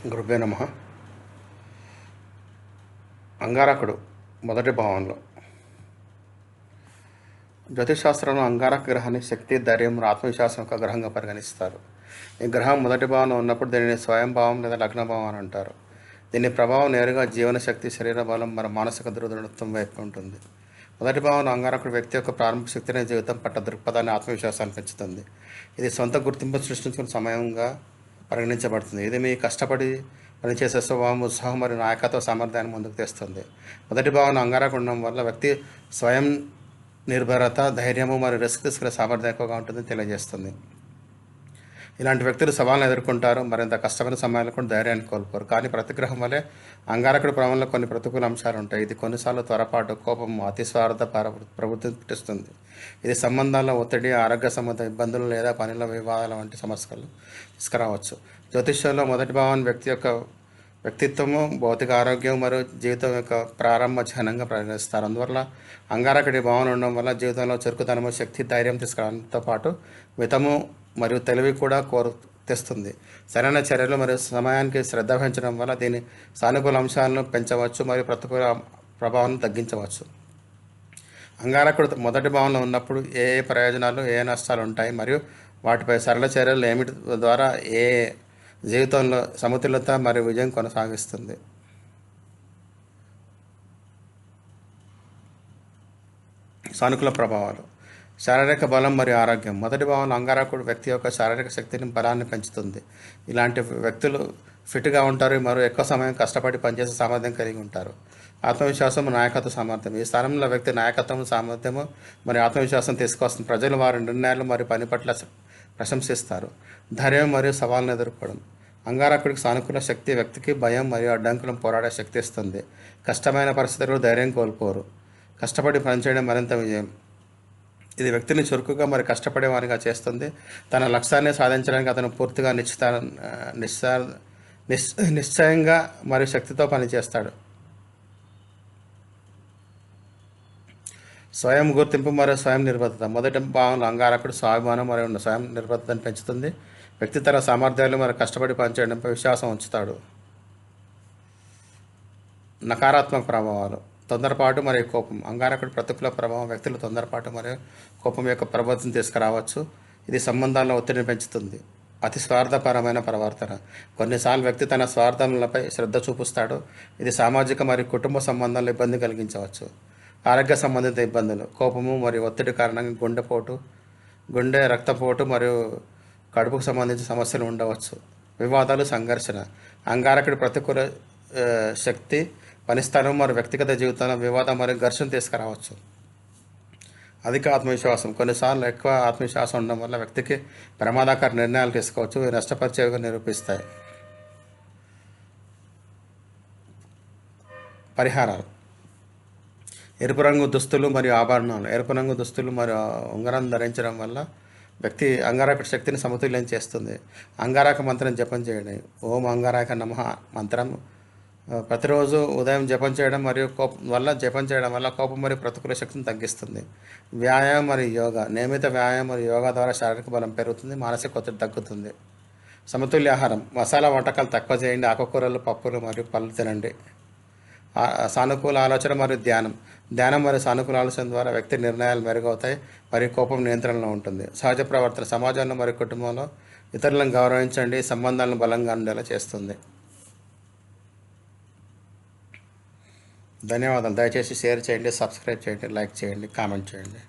గురుభ్యో నమః. అంగారకుడు మొదటి భావంలో జ్యోతిషశాస్త్రంలో అంగారక గ్రహాన్ని శక్తి, ధైర్యం, ఆత్మవిశ్వాసం యొక్క గ్రహంగా పరిగణిస్తారు. ఈ గ్రహం మొదటి భావంలో ఉన్నప్పుడు దీనిని స్వయం భావం లేదా లగ్న భావం అని అంటారు. దీని ప్రభావం నేరుగా జీవన శక్తి, శరీర బలం మరియు మానసిక దృఢత్వం వైపు ఉంటుంది. మొదటి భావంలో అంగారకుడు వ్యక్తి యొక్క ప్రారంభ శక్తిని, జీవితం పట్ల దృక్పథాన్ని, ఆత్మవిశ్వాసాన్ని పెంచుతుంది. ఇది సొంత గుర్తింపు సృష్టించుకునే సమయంగా పరిగణించబడుతుంది. ఇది మీ కష్టపడి పనిచేసే స్వభావం, ఉత్సాహం మరియు నాయకత్వ సామర్థ్యాన్ని ముందుకు తెస్తుంది. మొదటి భావన అంగారకుడు ఉండడం వల్ల వ్యక్తి స్వయం నిర్భరత, ధైర్యము మరియు రిస్క్ తీసుకునే సామర్థ్యం ఎక్కువగా ఉంటుందని తెలియజేస్తుంది. ఇలాంటి వ్యక్తులు సవాళ్ళను ఎదుర్కొంటారు, మరింత కష్టమైన సమయాల్లో కూడా ధైర్యాన్ని కోల్పోరు. కానీ ప్రతిగ్రహం వలె అంగారకుడి ప్రభావంలో కొన్ని ప్రతికూల అంశాలు ఉంటాయి. ఇది కొన్నిసార్లు త్వరపాటు, కోపం, అతిస్వార్థ ప్రవృత్తిని పుట్టిస్తుంది. ఇది సంబంధాల్లో ఒత్తిడి, ఆరోగ్య సంబంధ ఇబ్బందులు లేదా పనుల వివాదాల వంటి సమస్యలు తీసుకురావచ్చు. జ్యోతిష్యంలో మొదటి భావం వ్యక్తి యొక్క వ్యక్తిత్వము, భౌతిక ఆరోగ్యం మరియు జీవితం యొక్క ప్రారంభ చిహ్నంగా పరిగణిస్తారు. అందువల్ల అంగారకుడి భావన ఉండడం వల్ల జీవితంలో చురుకుతనము, శక్తి, ధైర్యం తీసుకురావడంతో పాటు మితము మరియు తెలివి కూడా తెస్తుంది. సరైన చర్యలు మరియు సమయానికి శ్రద్ధ వహించడం వల్ల దీని సానుకూల అంశాలను పెంచవచ్చు మరియు ప్రతికూల ప్రభావాన్ని తగ్గించవచ్చు. అంగారకుడు మొదటి భావంలో ఉన్నప్పుడు ఏ ఏ ప్రయోజనాలు, ఏ నష్టాలు ఉంటాయి మరియు వాటిపై సరళ చర్యలు ఏమిటి ద్వారా ఏ జీవితంలో సమతుల్యత మరియు విజయం కొనసాగిస్తుంది. సానుకూల ప్రభావాలు: శారీరక బలం మరియు ఆరోగ్యం. మొదటి భావంలో అంగారకుడు వ్యక్తి యొక్క శారీరక శక్తిని, బలాన్ని పెంచుతుంది. ఇలాంటి వ్యక్తులు ఫిట్గా ఉంటారు మరియు ఎక్కువ సమయం కష్టపడి పనిచేసే సామర్థ్యం కలిగి ఉంటారు. ఆత్మవిశ్వాసం, నాయకత్వ సామర్థ్యం. ఈ స్థానంలో వ్యక్తి నాయకత్వం, సామర్థ్యము మరియు ఆత్మవిశ్వాసం తీసుకొస్తుంది. ప్రజలు వారి నిర్ణయాలు మరియు పని పట్ల ప్రశంసిస్తారు. ధైర్యం మరియు సవాళ్ళను ఎదుర్కోవడం. అంగారకుడికి సానుకూల శక్తి వ్యక్తికి భయం మరియు అడ్డంకులను పోరాడే శక్తి ఇస్తుంది. కష్టమైన పరిస్థితుల్లో ధైర్యం కోల్పోరు. కష్టపడి పనిచేయడం మరింత విజయం. ఇది వ్యక్తిని చురుకుగా మరియు కష్టపడేవారిగా చేస్తుంది. తన లక్ష్యాన్ని సాధించడానికి అతను పూర్తిగా నిశ్చయంగా మరియు శక్తితో పనిచేస్తాడు. స్వయం గుర్తింపు మరియు స్వయం నిర్బద్ధత. మొదటి భావంలో అంగారకుడు స్వాభిమానం మరియు స్వయం నిర్బద్ధతను పెంచుతుంది. వ్యక్తి తన సామర్థ్యాలు మరియు కష్టపడి పనిచేయడంపై విశ్వాసం ఉంచుతాడు. నకారాత్మక ప్రభావాలు: తొందరపాటు మరియు కోపం. అంగారకుడి ప్రతికూల ప్రభావం వ్యక్తులు తొందరపాటు మరియు కోపం యొక్క ప్రవర్తన తీసుకురావచ్చు. ఇది సంబంధాల్లో ఒత్తిడిని పెంచుతుంది. అతి స్వార్థపరమైన ప్రవర్తన. కొన్నిసార్లు వ్యక్తి తన స్వార్థములపై శ్రద్ధ చూపిస్తాడు. ఇది సామాజిక మరియు కుటుంబ సంబంధాల్లో ఇబ్బంది కలిగించవచ్చు. ఆరోగ్య సంబంధిత ఇబ్బందులు: కోపము మరియు ఒత్తిడి కారణంగా గుండె రక్తపోటు మరియు కడుపుకు సంబంధించిన సమస్యలు ఉండవచ్చు. వివాదాలు, సంఘర్షణ. అంగారకుడి ప్రతికూల శక్తి పనిస్థలం మరియు వ్యక్తిగత జీవితంలో వివాదం మరియు ఘర్షణ తీసుకురావచ్చు. అధిక ఆత్మవిశ్వాసం. కొన్నిసార్లు ఎక్కువ ఆత్మవిశ్వాసం ఉండడం వల్ల వ్యక్తికి ప్రమాదకర నిర్ణయాలు తీసుకోవచ్చు. ఇవి నష్టపరిచేవిగా నిరూపిస్తాయి. పరిహారాలు: ఎరుపు రంగు దుస్తులు మరియు ఆభరణాలు. ఎరుపు రంగు దుస్తులు మరియు ఉంగరం ధరించడం వల్ల వ్యక్తి అంగారకుడి శక్తిని సమతుల్యం చేస్తుంది. అంగారక మంత్రం జపం చేయండి. ఓం అంగారక నమః మంత్రం ప్రతిరోజు ఉదయం జపం చేయడం వల్ల కోపం మరియు ప్రతికూల శక్తిని తగ్గిస్తుంది. వ్యాయామం మరియు యోగా. నియమిత వ్యాయామం మరియు యోగా ద్వారా శారీరక బలం పెరుగుతుంది, మానసిక ఒత్తిడి తగ్గుతుంది. సమతుల్య ఆహారం. మసాలా వంటకాలు తక్కువ చేయండి. ఆకుకూరలు, పప్పులు మరియు పళ్ళు తినండి. సానుకూల ఆలోచన మరియు ధ్యానం మరియు సానుకూల ఆలోచన ద్వారా వ్యక్తి నిర్ణయాలు మెరుగవుతాయి మరియు కోపం నియంత్రణలో ఉంటుంది. సహజ ప్రవర్తన. సమాజంలో మరియు కుటుంబంలో ఇతరులను గౌరవించండి. సంబంధాలను బలంగా ఉండేలా చేస్తుంది. ధన్యవాదాలు. దయచేసి షేర్ చేయండి, సబ్స్క్రైబ్ చేయండి, లైక్ చేయండి, కామెంట్ చేయండి.